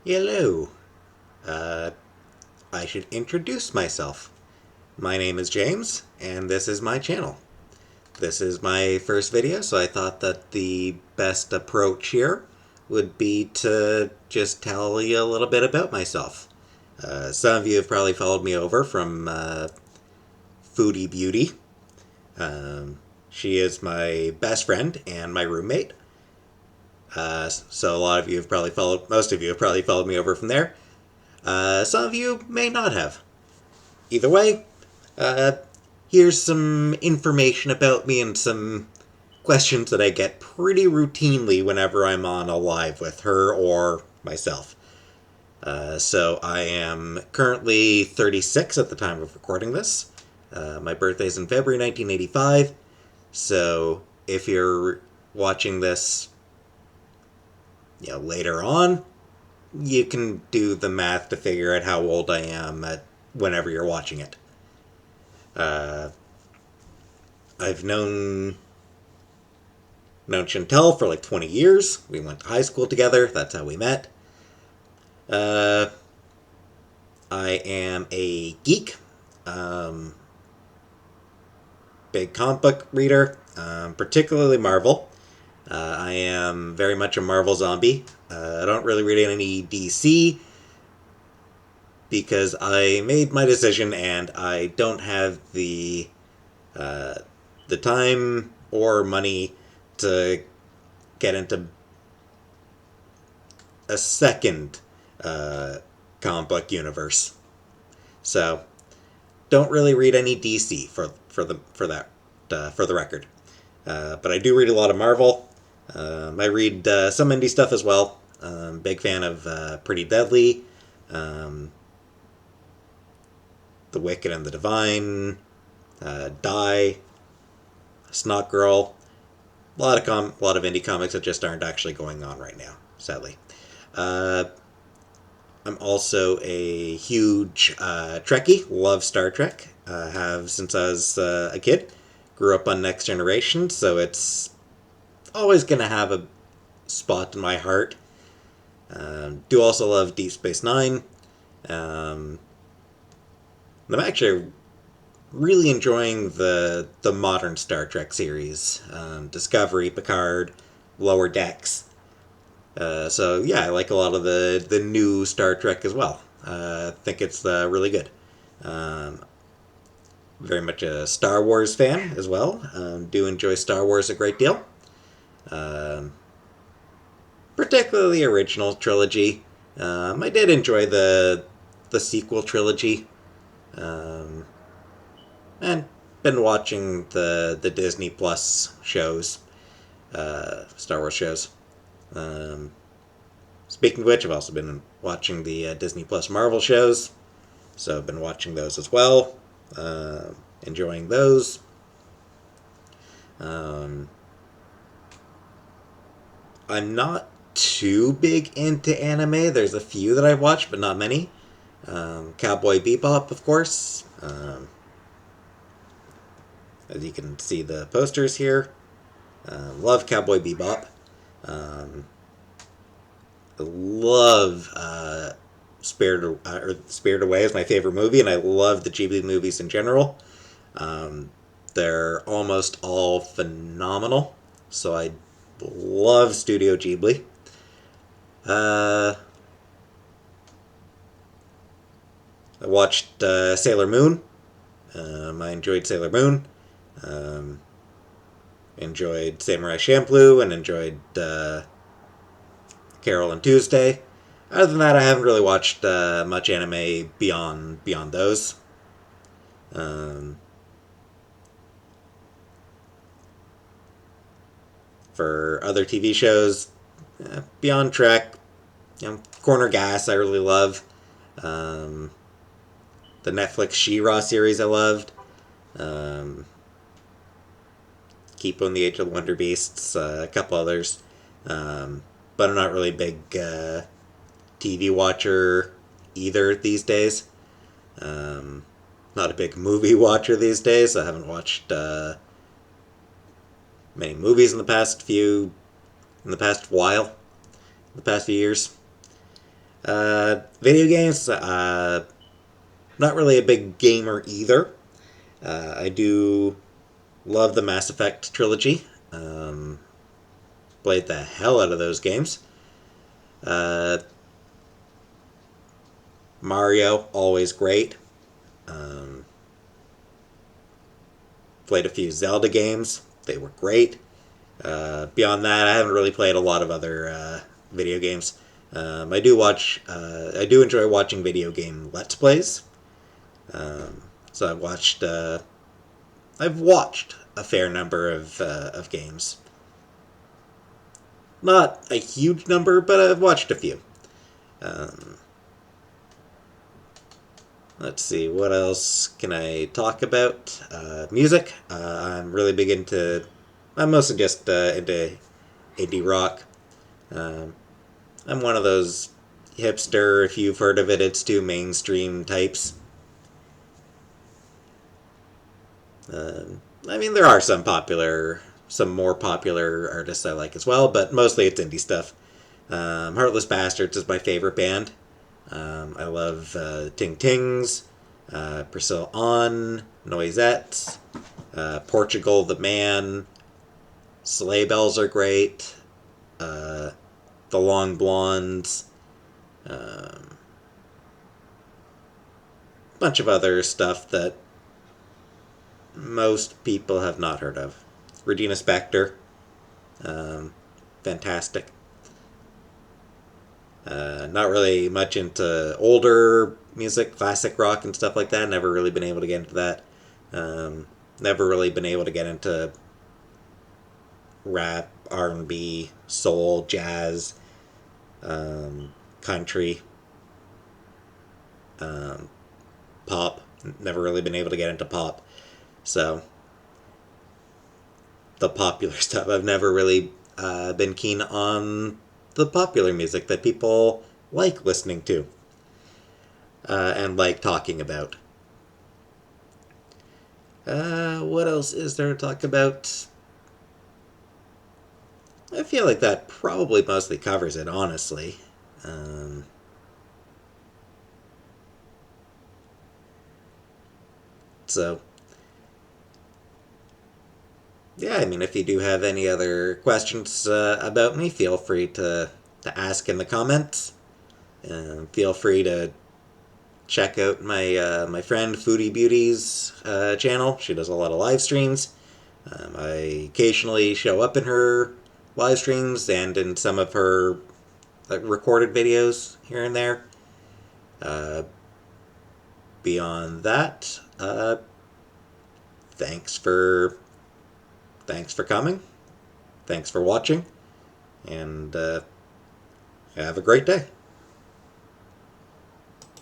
Hello. Uh, I should introduce myself. My name is James, and this is my channel. This is my first video, so I thought that the best approach here would be to just tell you a little bit about myself. Some of you have probably followed me over from Foodie Beauty. Um, she is my best friend and my roommate. So a lot of you have probably followed, most of you have probably followed me over from there. Some of you may not have. Either way, uh, here's some information about me and some questions that I get pretty routinely whenever I'm on a live with her or myself. So I am currently 36 at the time of recording this. My birthday's in February 1985. So if you're watching this, later on, you can do the math to figure out how old I am at whenever you're watching it. Uh, I've known Chantel for like 20 years. We went to high school together. That's how we met. Uh, I am a geek, um, big comic book reader, particularly Marvel. I am very much a Marvel zombie. I don't really read any DC because I made my decision and I don't have uh, the time or money to get into a second uh, comic book universe. So don't really read any DC for the record. But I do read a lot of Marvel. I read some indie stuff as well. Big fan of Pretty Deadly, um, The Wicked and the Divine, Die, Snot Girl. A lot of indie comics that just aren't actually going on right now, sadly. Uh, I'm also a huge Trekkie. Love Star Trek. Have since I was a kid. Grew up on Next Generation, so it's always gonna have a spot in my heart. Do also love Deep Space Nine. Um, I'm actually really enjoying the modern Star Trek series, Discovery, Picard, Lower Decks. So yeah, I like a lot of the new Star Trek as well. I think it's really good. Um, Very much a Star Wars fan as well. Do enjoy Star Wars a great deal. Um, Particularly original trilogy. I did enjoy the sequel trilogy, um, and been watching the Disney Plus shows, Star Wars shows. Um, Speaking of which, I've also been watching the Disney Plus Marvel shows, so I've been watching those as well. Enjoying those. Um, I'm not too big into anime. There's a few that I've watched, but not many. Cowboy Bebop, of course. As you can see the posters here. Love Cowboy Bebop. Um, love Spirited Away is my favorite movie, and I love the Ghibli movies in general. Um, they're almost all phenomenal, so I love Studio Ghibli. Uh, I watched Sailor Moon. I enjoyed Sailor Moon. Um, Enjoyed Samurai Champloo and enjoyed Carol and Tuesday. Other than that, I haven't really watched much anime beyond those. Um, for other TV shows, Beyond Trek, Corner Gas, I really love. Um, the Netflix She-Ra series, I loved. Um, Keep on the Age of the Wonder Beasts, a couple others. But I'm not really a big TV watcher either these days. Um, Not a big movie watcher these days. I haven't watched many movies in the past while, in the past few years. Video games, not really a big gamer either. I do love the Mass Effect trilogy. Played the hell out of those games. Uh, Mario, always great. Um, Played a few Zelda games. They were great. Beyond that, I haven't really played a lot of other video games. I do watch. I do enjoy watching video game let's plays. So I've watched. I've watched a fair number of games. Not a huge number, but I've watched a few. Um, let's see, what else can I talk about? Music. I'm really big into. I'm mostly just into indie rock. Um, I'm one of those hipster, if you've heard of it, it's too mainstream types. I mean, there are some more popular artists I like as well, but mostly it's indie stuff. Heartless Bastards is my favorite band. I love Ting Tings, Priscilla On, Noisettes, Portugal the Man, Sleigh Bells are great, uh, The Long Blondes, um, bunch of other stuff that most people have not heard of. Regina Spektor, um, fantastic. Not really much into older music, classic rock and stuff like that. Never really been able to get into that. Never really been able to get into rap, R&B, soul, jazz, country, um, pop. Never really been able to get into pop. So the popular stuff, I've never really been keen on the popular music that people like listening to and like talking about. What else is there to talk about? I feel like that probably mostly covers it, honestly. Um, so, yeah, I mean, if you do have any other questions about me, feel free to ask in the comments. Feel free to check out my friend Foodie Beauty's channel. She does a lot of live streams. I occasionally show up in her live streams and in some of her recorded videos here and there. Uh, Beyond that, thanks for thanks for coming. Thanks for watching, and have a great day.